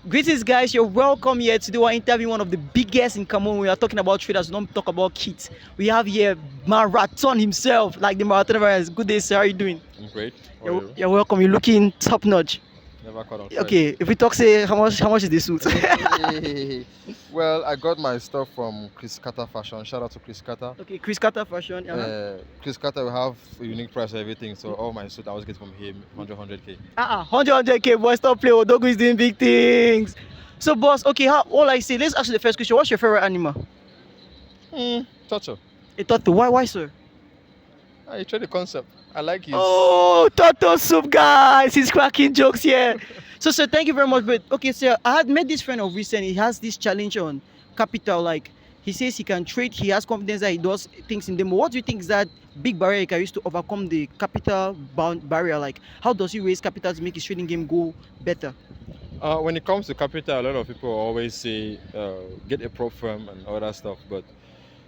Greetings, guys. You're welcome here to do our interview. One of the biggest in Cameroon. We are talking about traders. We don't talk about kids. We have here Marathon himself, like the marathon runners. Good day, sir. How are you doing? I'm great. How are You're, you? you're welcome. You're looking top notch. Never caught on Friday. Okay, if we talk, say how much is the suit? Well, I got my stuff from Chris Carter Fashion. Shout out to Chris Carter. Okay, Chris Carter fashion. Chris Carter will have a unique price for everything. So all my suit I always get from him, 100k. 100k, boy. Stop playing. Odogu is doing big things. So, boss. Okay, all I say. Let's ask you the first question. What's your favorite animal? Toucher. A turtle. Why, sir? I tried the concept. I like his. Oh, turtle soup, guys. He's cracking jokes here. So, sir, thank you very much. But, okay, sir, I had met this friend of recent. He has this challenge on capital. Like, he says he can trade. He has confidence that he does things in demo. What do you think is that big barrier he can use to overcome the capital bound barrier? Like, how does he raise capital to make his trading game go better? When it comes to capital, a lot of people always say get a prop firm and all that stuff. But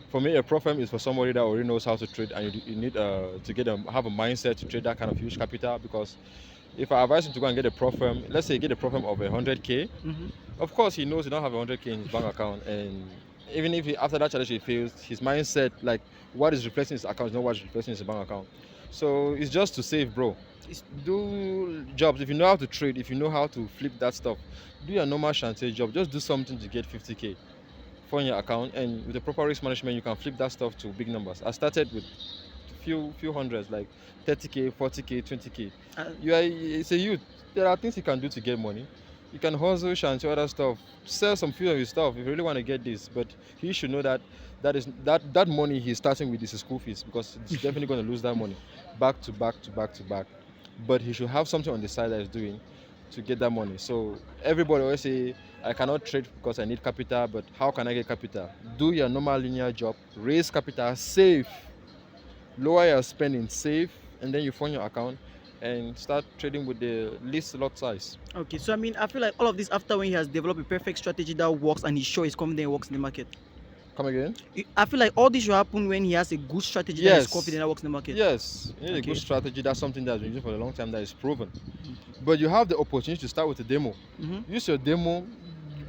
for me, a prop firm is for somebody that already knows how to trade, and you need to have a mindset to trade that kind of huge capital. Because if I advise him to go and get a prop firm, let's say get a prop firm of 100k, of course he knows he don't have 100k in his bank account, and even if after that challenge he fails, his mindset, like what is reflecting his account, is not what is reflecting his bank account. So it's just to save, bro. Do jobs. If you know how to trade, if you know how to flip that stuff, do your normal shanty job. Just do something to get 50k for your account, and with the proper risk management, you can flip that stuff to big numbers. I started with few hundreds, like 30k, 40k, 20k. It's a youth. There are things you can do to get money. You can hustle, shanty, other stuff, sell some few of his stuff if you really want to get this. But he should know that that money he's starting with is his school fees, because he's definitely going to lose that money back to back to back to back. But he should have something on the side that he's doing to get that money. So everybody always say, I cannot trade because I need capital, but how can I get capital? Do your normal linear job, raise capital, save, lower your spending, save, and then you fund your account and start trading with the least lot size. Okay, so I mean, I feel like all of this after when he has developed a perfect strategy that works and he's sure he's confident it works in the market. Come again? I feel like all this should happen when he has a good strategy that is confident that works in the market. Yes, you need a good strategy. That's something that's been used for a long time that is proven. But you have the opportunity to start with a demo. Use your demo.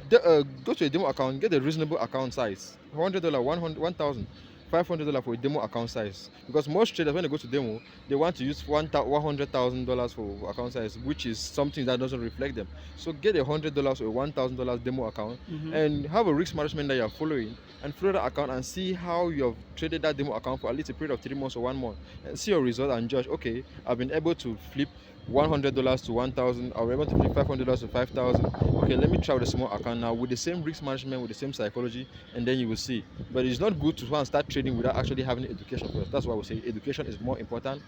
Go to a demo account, get a reasonable account size. $100, $1,000, $500 for a demo account size. Because most traders, when they go to demo, they want to use $100,000 for account size, which is something that doesn't reflect them. So get $100 or $1,000 demo account and have a risk management that you're following, and follow that account and see how you've traded that demo account for at least a period of 3 months or 1 month, and see your result and judge, okay, I've been able to flip $100 to 1,000. I was able to flip $500 to 5,000. Okay, let me try with a small account now with the same risk management, with the same psychology, and then you will see. But it's not good to try and start trading without actually having education first. That's why we say education is more important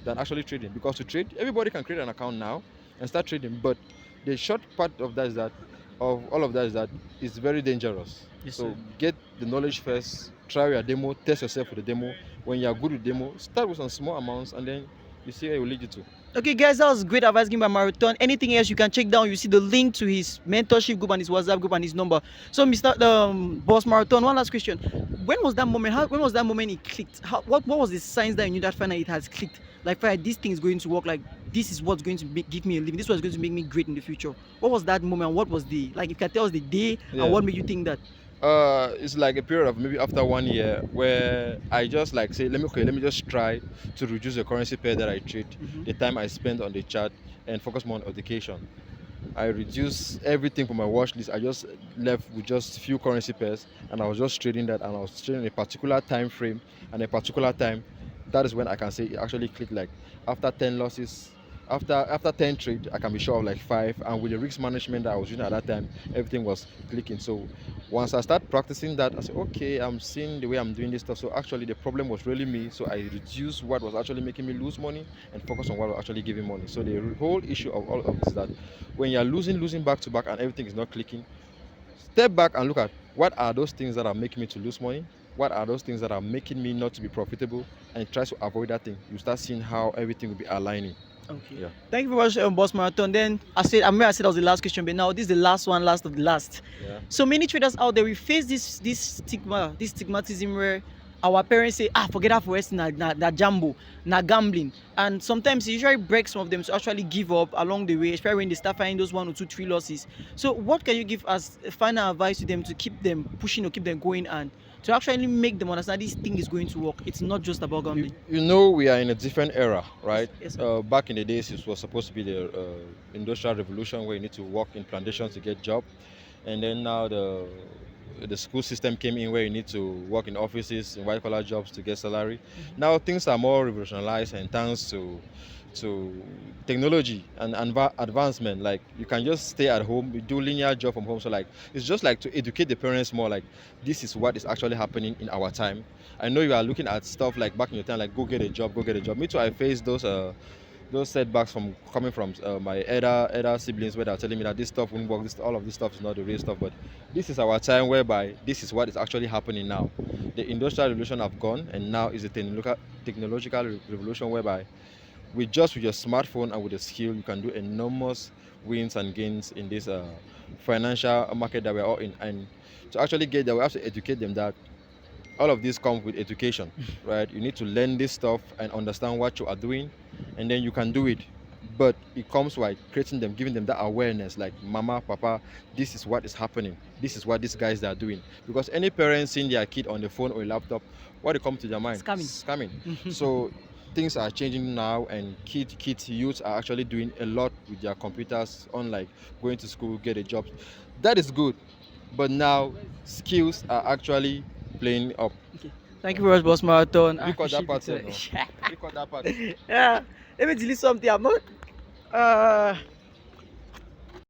than actually trading. Because to trade, everybody can create an account now and start trading. But the short part of that is that, of all of that, is that it's very dangerous. Yes, so sir. get the knowledge first. Try your demo. Test yourself with the demo. When you are good with demo, start with some small amounts, and then you see where it will lead you to. Okay, guys, that was great advice given by Marathon. Anything else you can check down. You see the link to his mentorship group and his WhatsApp group and his number. So, Mr. Boss Marathon, one last question. When was that moment? When was that moment it clicked? What was the signs that you knew that finally it has clicked? Like, fine, this thing is going to work. Like, this is what's going to give me a living. This was going to make me great in the future. What was that moment? What was the, like, if you can tell us the day and what made you think that? It's like a period of maybe after 1 year where I just like say, let me just try to reduce the currency pair that I trade, the time I spend on the chart, and focus more on education. I reduced everything from my watch list. I just left with just few currency pairs, and I was just trading that, and I was trading a particular time frame and a particular time. That is when I can say it actually clicked. Like after 10 losses, after 10 trades, I can be sure of like 5, and with the risk management that I was using at that time, everything was clicking. So once I start practicing that, I said, okay, I'm seeing the way I'm doing this stuff. So actually the problem was really me. So I reduced what was actually making me lose money and focus on what was actually giving money. So the whole issue of all of this is that when you're losing back to back and everything is not clicking, step back and look at what are those things that are making me to lose money, what are those things that are making me not to be profitable, and try to avoid that thing. You start seeing how everything will be aligning. Okay. Yeah. Thank you very much, Boss Marathon. Then I said that was the last question, but now this is the last one, last of the last. Yeah. So many traders out there, we face this stigmatism where our parents say, forget that for us, na jambo, na gambling. And sometimes it usually breaks some of them to actually give up along the way, especially when they start finding those 1 or 2, 3 losses. So what can you give as a final advice to them to keep them pushing or keep them going and to actually make them understand this thing is going to work? It's not just about gambling. You know, we are in a different era, right? Yes, sir. Back in the days, it was supposed to be the industrial revolution where you need to work in plantations to get job, and then now the school system came in where you need to work in offices in white collar jobs to get salary. Now things are more revolutionized and thanks to technology and advancement. Like you can just stay at home, you do linear job from home. So like it's just like to educate the parents more. Like this is what is actually happening in our time. I know you are looking at stuff like back in your time, like go get a job, go get a job. Me too. I faced those setbacks from coming from my elder siblings where they're telling me that this stuff won't work. All of this stuff is not the real stuff. But this is our time whereby this is what is actually happening now. The industrial revolution have gone, and now is the technological revolution whereby with your smartphone and with a skill, you can do enormous wins and gains in this financial market that we're all in. And to actually get there, we have to educate them that all of this comes with education, right? You need to learn this stuff and understand what you are doing, and then you can do it. But it comes by creating them, giving them that awareness, like mama, papa, this is what is happening. This is what these guys are doing. Because any parent seeing their kid on the phone or a laptop, what it comes to their mind? Scamming. Scamming. So things are changing now, and kids, youths are actually doing a lot with their computers, unlike going to school, get a job. That is good. But now skills are actually playing up. Okay. Thank you very much, Boss Marathon. I Record that appreciate part, it, sir, no? Record that part. yeah. Let me delete something. I'm not.